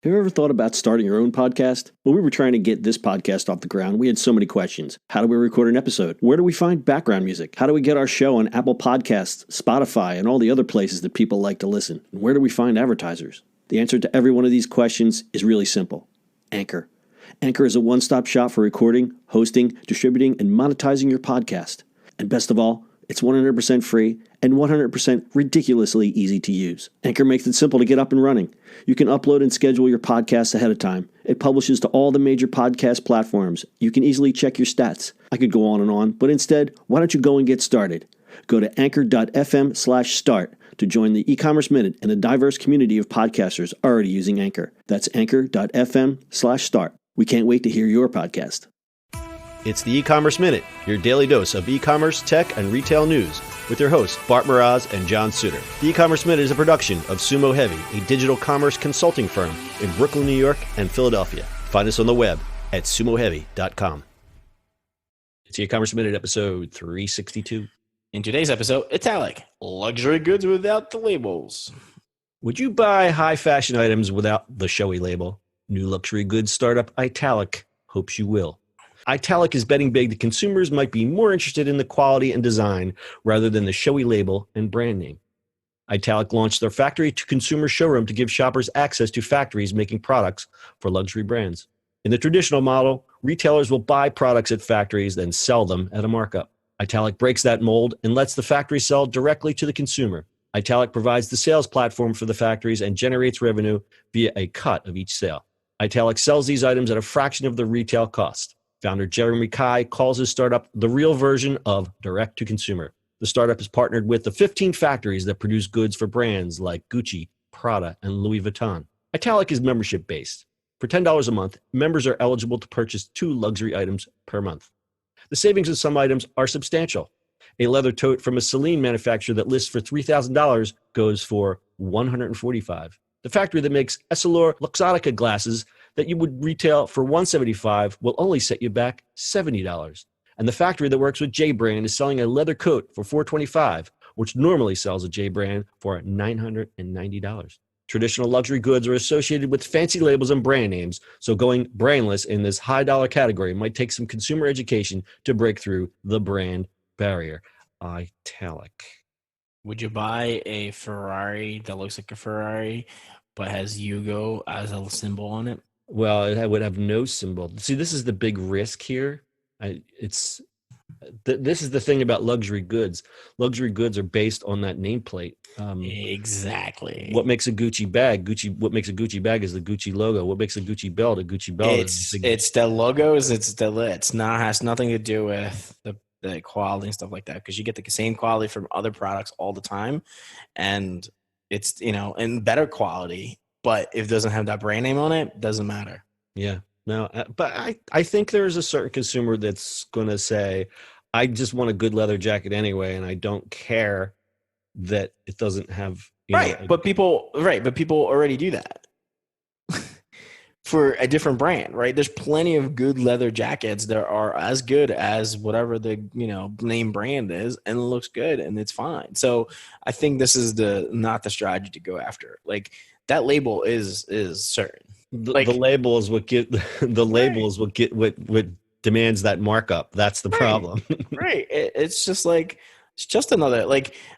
Have you ever thought about starting your own podcast? When we were trying to get this podcast off the ground, we had so many questions. How do we record an episode? Where do we find background music? How do we get our show on Apple Podcasts, Spotify, and all the other places that people like to listen? And where do we find advertisers? The answer to every one of these questions is really simple. Anchor. Anchor is a one-stop shop for recording, hosting, distributing, and monetizing your podcast. And best of all, it's 100% free and 100% ridiculously easy to use. Anchor makes it simple to get up and running. You can upload and schedule your podcast ahead of time. It publishes to all the major podcast platforms. You can easily check your stats. I could go on, but instead, why don't you go and get started? Go to anchor.fm/start to join the e-commerce minute and a diverse community of podcasters already using Anchor. That's anchor.fm/start. We can't wait to hear your podcast. It's the E-commerce Minute, your daily dose of e-commerce, tech, and retail news with your hosts, Bart Mraz and John Suter. The E-commerce Minute is a production of Sumo Heavy, a digital commerce consulting firm in Brooklyn, New York, and Philadelphia. Find us on the web at sumoheavy.com. It's the E-commerce Minute, episode 362. In today's episode, Italic, luxury goods without the labels. Would you buy high fashion items without the showy label? New luxury goods startup Italic hopes you will. Italic is betting big that consumers might be more interested in the quality and design rather than the showy label and brand name. Italic launched their factory-to-consumer showroom to give shoppers access to factories making products for luxury brands. In the traditional model, retailers will buy products at factories, then sell them at a markup. Italic breaks that mold and lets the factory sell directly to the consumer. Italic provides the sales platform for the factories and generates revenue via a cut of each sale. Italic sells these items at a fraction of the retail cost. Founder Jeremy Kai calls his startup the real version of direct-to-consumer. The startup has partnered with the 15 factories that produce goods for brands like Gucci, Prada, and Louis Vuitton. Italic is membership-based. For $10 a month, members are eligible to purchase 2 luxury items per month. The savings of some items are substantial. A leather tote from a Celine manufacturer that lists for $3,000 goes for $145. The factory that makes Essilor Luxottica glasses that you would retail for $175 will only set you back $70. And the factory that works with J Brand is selling a leather coat for $425, which normally sells a J Brand for $990. Traditional luxury goods are associated with fancy labels and brand names, so going brandless in this high-dollar category might take some consumer education to break through the brand barrier. Italic. Would you buy a Ferrari that looks like a Ferrari but has Yugo as a symbol on it? Well, it would have no symbol. See, this is the big risk here. This is the thing about luxury goods. Luxury goods are based on that nameplate. Exactly. What makes a Gucci bag? What makes a Gucci bag is the Gucci logo. What makes a Gucci belt? A Gucci belt. It's the logos. It's not has nothing to do with the quality and stuff like that, because you get the same quality from other products all the time, and it's in better quality. But if it doesn't have that brand name on it, it doesn't matter. Yeah, no, but I think there's a certain consumer that's going to say, I just want a good leather jacket anyway, and I don't care that it doesn't have but people already do that for a different brand, right? There's plenty of good leather jackets that are as good as whatever the name brand is, and it looks good and it's fine. So I think this is not the strategy to go after. Like, that label is certain. The label is what what demands that markup. That's the problem. Right. It's just another,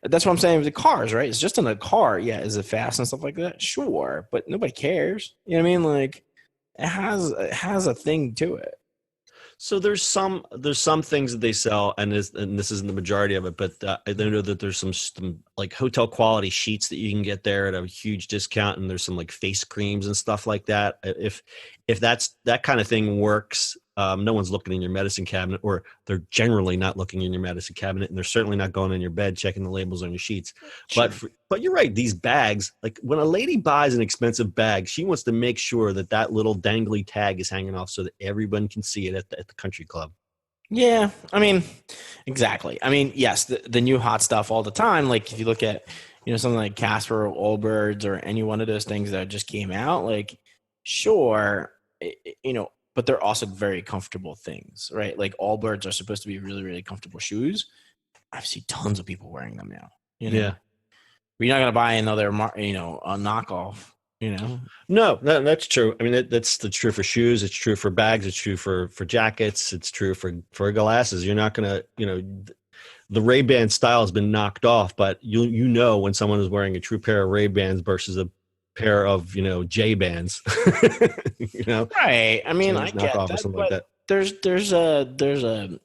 that's what I'm saying with the cars, right? It's just another car. Yeah. Is it fast and stuff like that? Sure. But nobody cares. You know what I mean? Like, it has a thing to it. So there's some things that they sell, and this isn't the majority of it, but I know that there's some like hotel quality sheets that you can get there at a huge discount, and there's some like face creams and stuff like that. If that kind of thing works, no one's looking in your medicine cabinet, or they're generally not looking in your medicine cabinet, and they're certainly not going in your bed checking the labels on your sheets. Sure. But you're right. These bags, like when a lady buys an expensive bag, she wants to make sure that little dangly tag is hanging off so that everyone can see it at the country club. Yeah, I mean, exactly. I mean, yes, the new hot stuff all the time. Like if you look at something like Casper or Allbirds or any one of those things that just came out, like sure, but they're also very comfortable things, right? Like Allbirds are supposed to be really, really comfortable shoes. I've seen tons of people wearing them now. Yeah. But you're not going to buy another, a knockoff you know? No, that's true. I mean, that's true for shoes. It's true for bags. It's true for jackets. It's true for glasses. You're not gonna, the Ray-Ban style has been knocked off, but you know when someone is wearing a true pair of Ray-Bans versus a pair of J-Bands. Right. I mean, I get knockoff or that, something but like that. there's a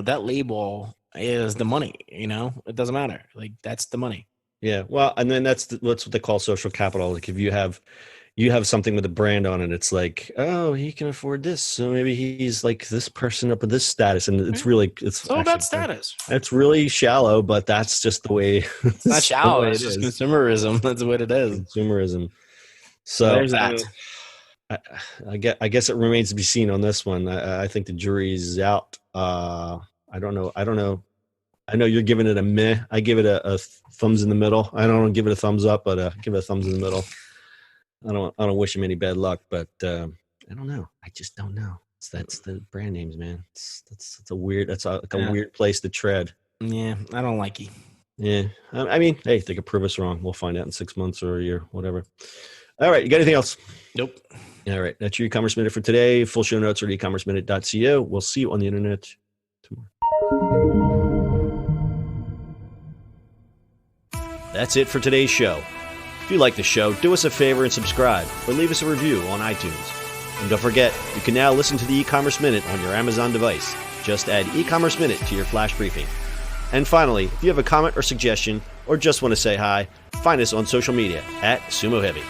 that label is the money. It doesn't matter. Like that's the money. Yeah. Well, and then that's what they call social capital. Like if you have something with a brand on it, it's like, oh, he can afford this, so maybe he's like this person up with this status, and it's all about status. It's really shallow, but that's just the way. It's not shallow. It's just consumerism. That's what it is. Consumerism. So there's that. I guess it remains to be seen on this one. I think the jury's out. I don't know. I know you're giving it a meh. I give it a thumbs in the middle. I don't give it a thumbs up, but give it a thumbs in the middle. I don't wish him any bad luck, but I don't know. I just don't know. That's the brand names, man. That's a weird weird place to tread. Yeah, I don't like it. Yeah, I mean, hey, they could prove us wrong. We'll find out in 6 months or a year, whatever. All right, you got anything else? Nope. All right, that's your e-commerce minute for today. Full show notes are at ecommerceminute.co. We'll see you on the internet tomorrow. That's it for today's show. If you like the show, do us a favor and subscribe, or leave us a review on iTunes. And don't forget, you can now listen to the e-commerce minute on your Amazon device. Just add e-commerce minute to your flash briefing. And finally, if you have a comment or suggestion, or just want to say hi, find us on social media at Sumo Heavy.